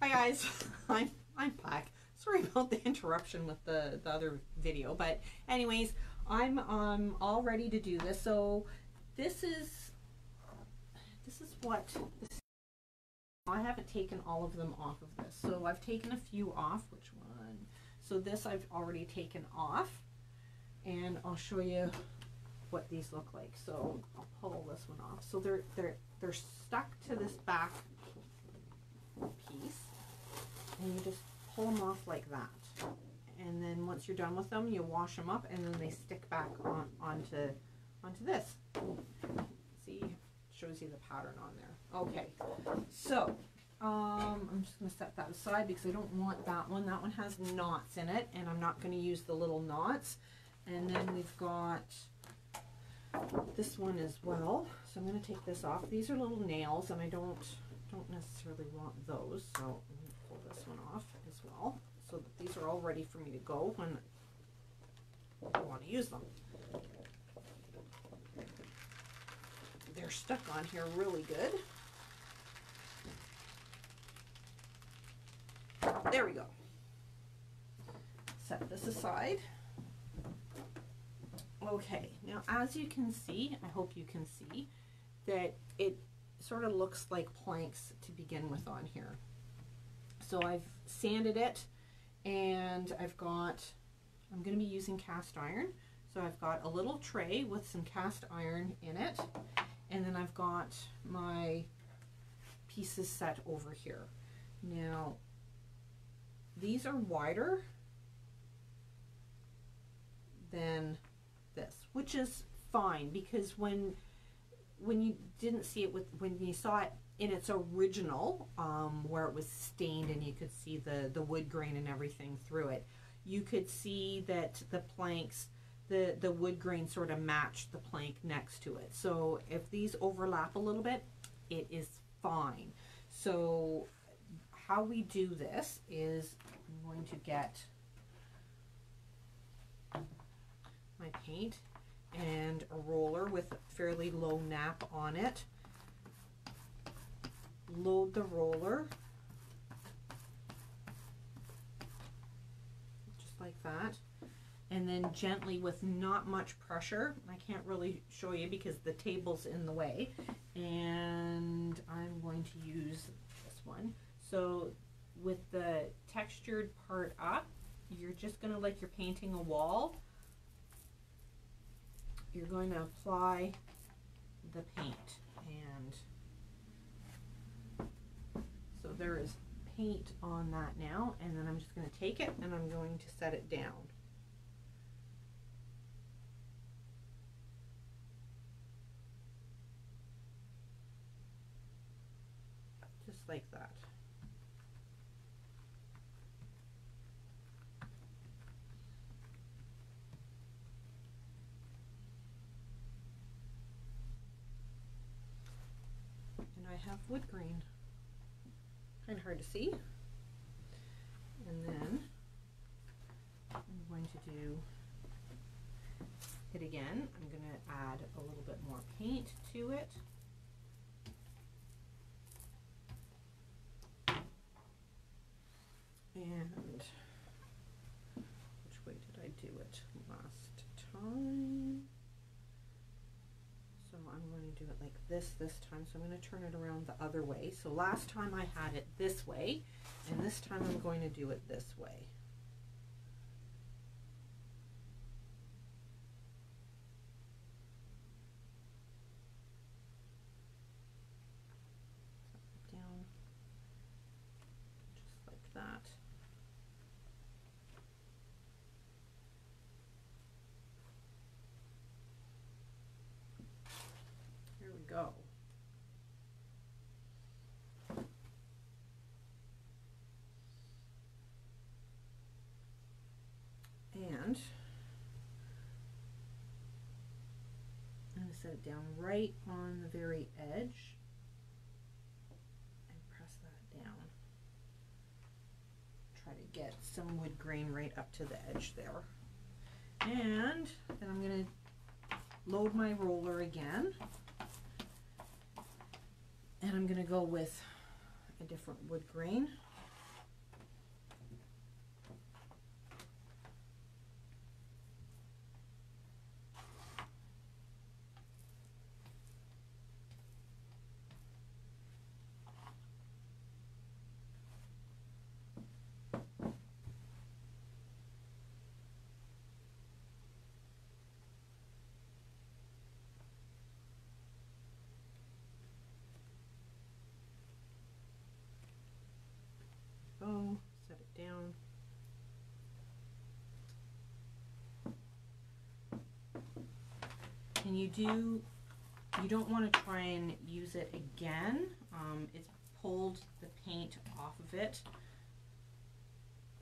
Hi guys, I'm back. Sorry about the interruption with the other video, but anyways, I'm all ready to do this. So this is what this, I haven't taken all of them off of this. So I've taken a few off. Which one? So this I've already taken off, and I'll show you what these look like. So I'll pull this one off. So they're stuck to this back piece, and you just pull them off like that, and then once you're done with them, you wash them up, and then they stick back onto this. See, it shows you the pattern on there. Okay, so I'm just going to set that aside because I don't want that one. That one has knots in it, and I'm not going to use the little knots. And then we've got this one as well. So I'm going to take this off. These are little nails, and I don't necessarily want those, so I'm going to pull this one off as well, so that these are all ready for me to go when I want to use them. They're stuck on here really good. There we go. Set this aside. Okay, now as you can see, I hope you can see that it sort of looks like planks to begin with on here. So I've sanded it, and I'm going to be using cast iron. So I've got a little tray with some cast iron in it, and then I've got my pieces set over here. Now these are wider than this, which is fine, because when you didn't see it when you saw it in its original, where it was stained and you could see the wood grain and everything through it, you could see that the planks, the wood grain sort of matched the plank next to it. So if these overlap a little bit, it is fine. So how we do this is I'm going to get my paint and a roller with a fairly low nap on it. Load the roller just like that, and then gently, with not much pressure, I can't really show you because the table's in the way, and I'm going to use this one. So with the textured part up, you're just going to, like you're painting a wall, you're going to apply the paint. And so there is paint on that now, and then I'm just going to take it and I'm going to set it down. Just like that. I have wood grain. Kind of hard to see. And then I'm going to do it again. I'm going to add a little bit more paint to it. And which way did I do it last time? So I'm going to do it like this time. So I'm going to turn it around the other way. So last time I had it this way, and this time I'm going to do it this way. Down just like that. Here we go. And I'm going to set it down right on the very edge and press that down. Try to get some wood grain right up to the edge there. And then I'm going to load my roller again, and I'm going to go with a different wood grain. And you don't want to try and use it again. It's pulled the paint off of it.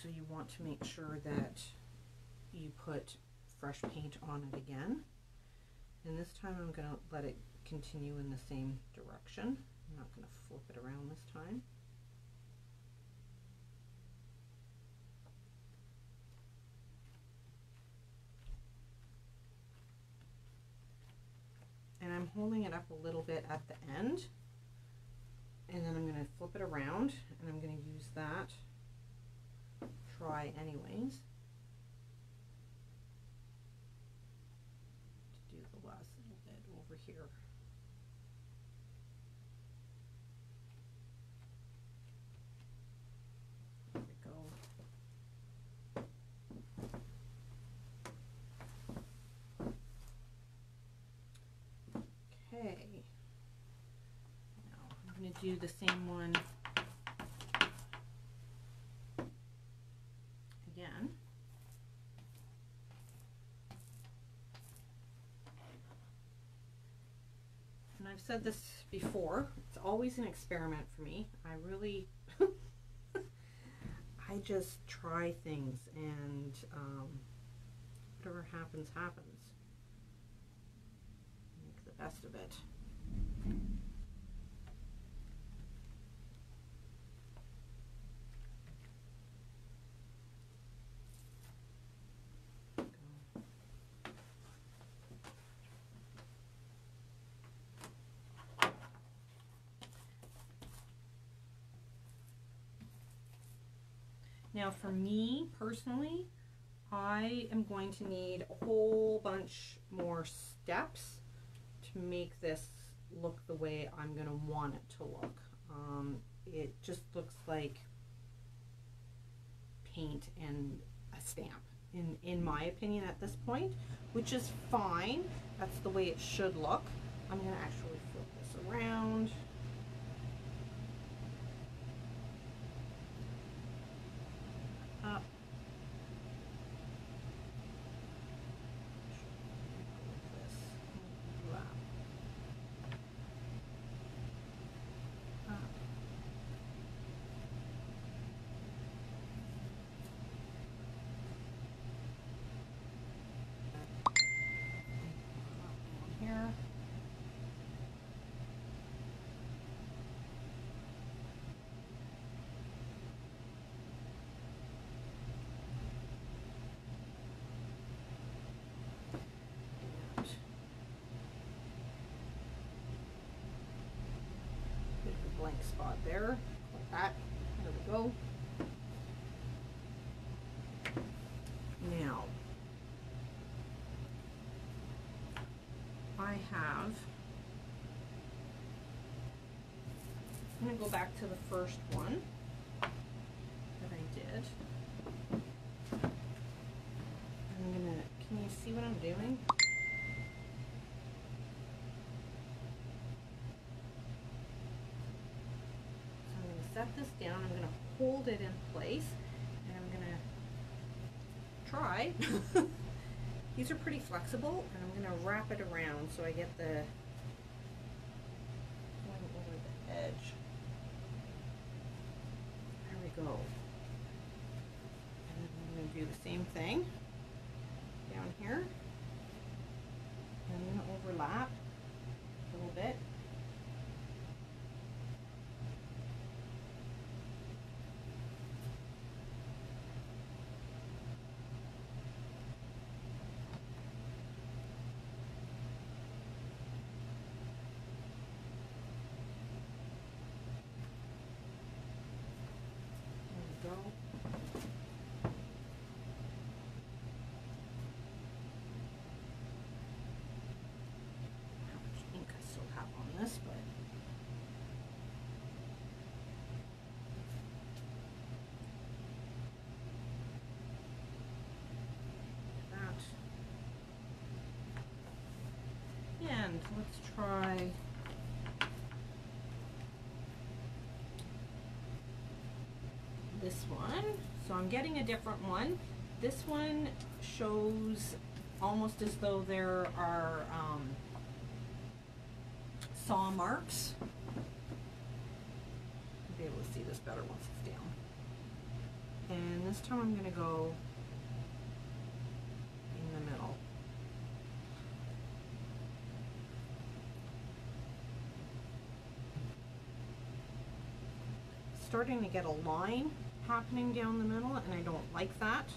So you want to make sure that you put fresh paint on it again. And this time I'm going to let it continue in the same direction. I'm not going to flip it around this time. And I'm holding it up a little bit at the end. And then I'm going to flip it around and I'm going to use that try anyways to do the last little bit over here. There we go. Okay, now I'm going to do the same one again. And I've said this before, it's always an experiment for me. I really, I just try things and whatever happens, happens. Make the best of it. Now for me personally, I am going to need a whole bunch more steps to make this look the way I'm going to want it to look. It just looks like paint and a stamp in my opinion at this point, which is fine. That's the way it should look. I'm going to actually flip this around. Up. Here. Bit of a blank spot there, like that. There we go. Now, I have, I'm going to go back to the first one that I did. I'm going to, can you see what I'm doing? So I'm going to set this down, I'm going to hold it in place, and I'm going to try. These are pretty flexible, and I'm going to wrap it around so I get the going over the edge. There we go. And then I'm going to do the same thing down here. And I'm going to overlap a little bit. Go. How much ink I still have on this, but that. And let's try this one. So I'm getting a different one. This one shows almost as though there are saw marks. You'll be able to see this better once it's down. And this time I'm going to go in the middle. Starting to get a line happening down the middle, and I don't like that.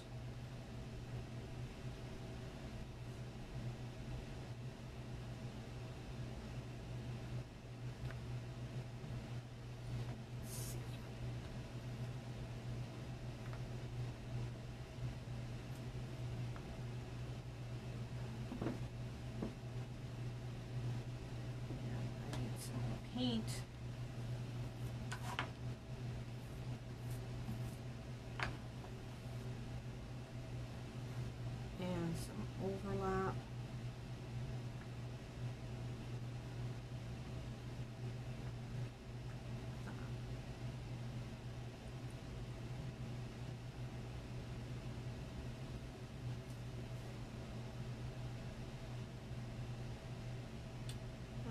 I need some paint. And some overlap.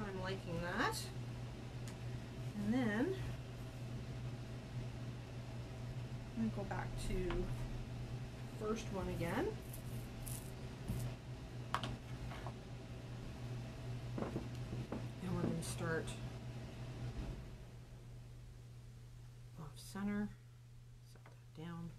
I'm liking that. And then I'm going to go back to first one again. And we're going to start off center, set that down.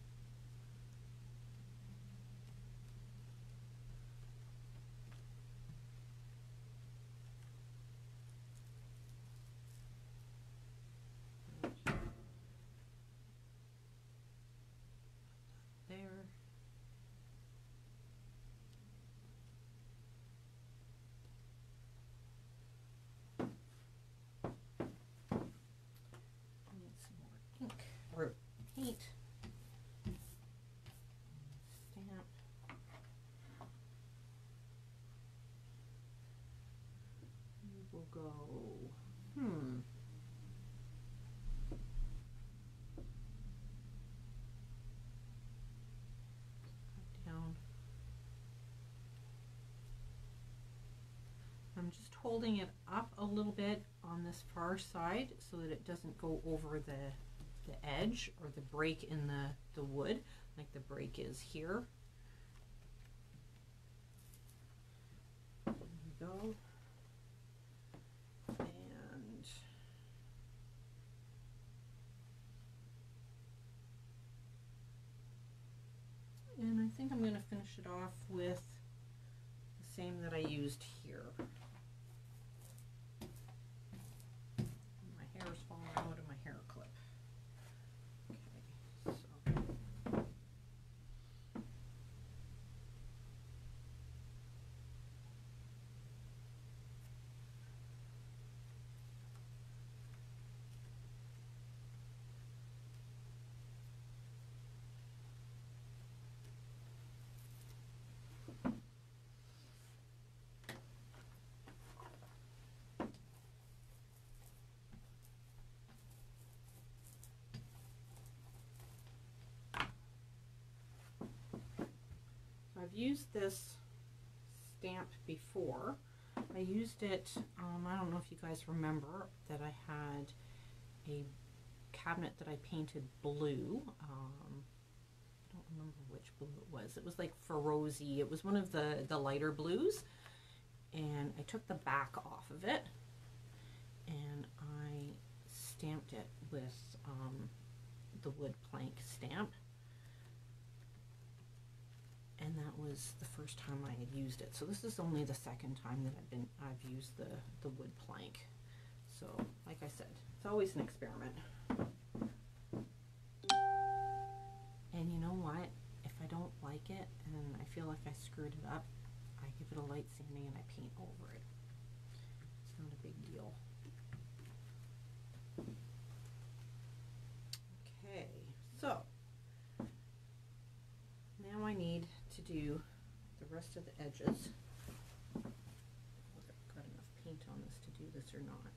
There. I need some more ink or paint. Stamp. We will go, down. I'm just holding it up a little bit on this far side so that it doesn't go over the edge or the break in the wood, like the break is here. There we go. And I think I'm going to finish it off with the same that I used here. My hair is falling out of my hair clip. Okay, so I've used this stamp before. I used it, I don't know if you guys remember that I had a cabinet that I painted blue. I don't remember which blue it was. It was like Ferrozy. It was one of the lighter blues. And I took the back off of it and I stamped it with the wood plank stamp. And that was the first time I had used it. So this is only the second time that I've used the wood plank. So like I said, it's always an experiment. And you know what? If I don't like it and I feel like I screwed it up, I give it a light sanding and I paint over it. It's not a big deal. Okay, so now I need to do the rest of the edges. Whether I've got enough paint on this to do this or not.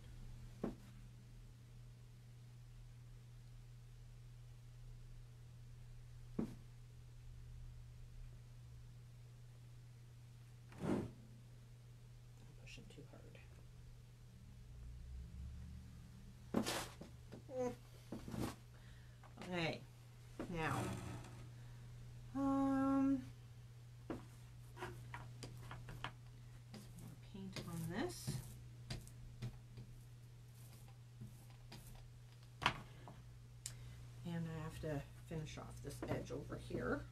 have to finish off this edge over here.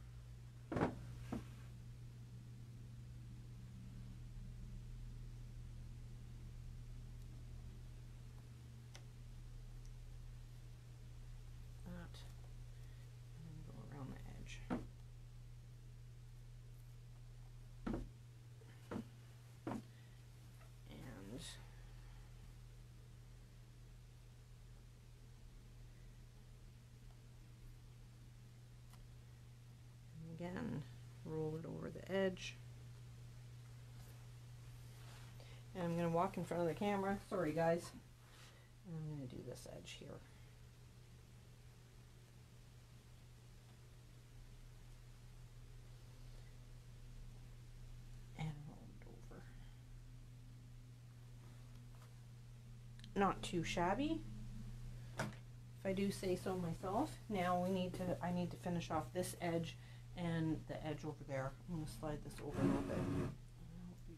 Again, roll it over the edge. And I'm going to walk in front of the camera. Sorry guys. And I'm going to do this edge here. And roll it over. Not too shabby, if I do say so myself. Now I need to finish off this edge and the edge over there. I'm going to slide this over a little bit. I hope you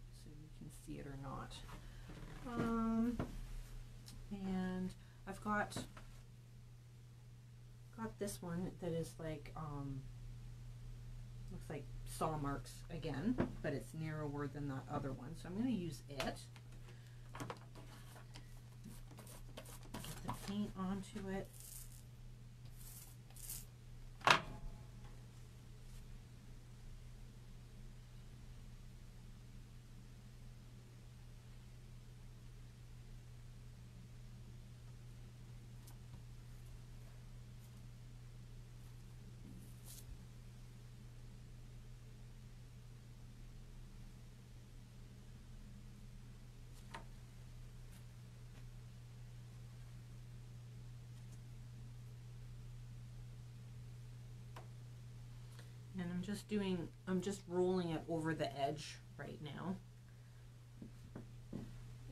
can see it or not. And I've got this one that is like looks like saw marks again, but it's narrower than that other one. So I'm going to use it. Get the paint onto it. And I'm just rolling it over the edge right now.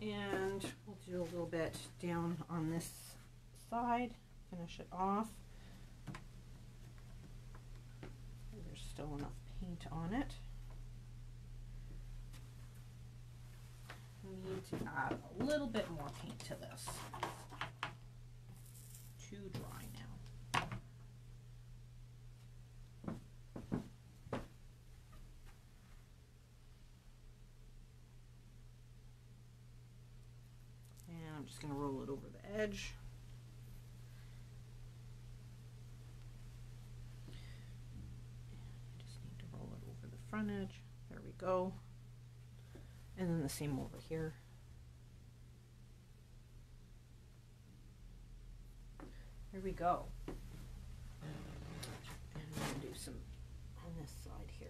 And we'll do a little bit down on this side, finish it off. There's still enough paint on it. We need to add a little bit more paint to this. Too dry now. I'm just going to roll it over the edge. And I just need to roll it over the front edge. There we go. And then the same over here. There we go. And I'm going to do some on this side here.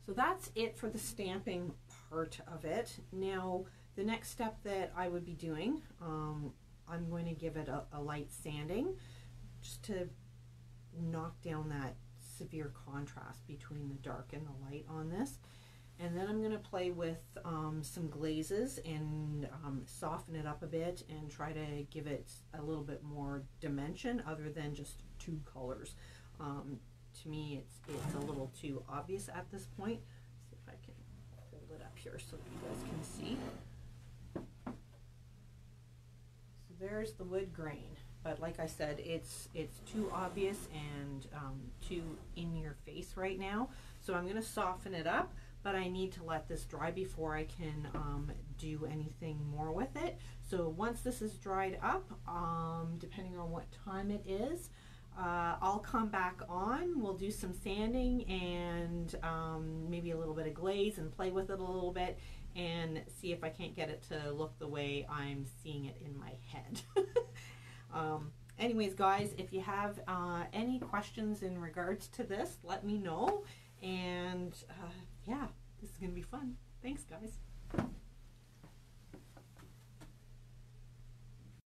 So that's it for the stamping part of it. Now, the next step that I would be doing, I'm going to give it a light sanding just to knock down that severe contrast between the dark and the light on this. And then I'm going to play with some glazes and soften it up a bit and try to give it a little bit more dimension other than just two colors. To me, it's a little too obvious at this point. See if I can hold it up here so that you guys can see. So there's the wood grain, but like I said, it's too obvious and too in your face right now. So I'm going to soften it up, but I need to let this dry before I can do anything more with it. So once this is dried up, depending on what time it is, I'll come back on, we'll do some sanding and maybe a little bit of glaze and play with it a little bit and see if I can't get it to look the way I'm seeing it in my head. Anyways, guys, if you have any questions in regards to this, let me know. And yeah, this is going to be fun. Thanks, guys.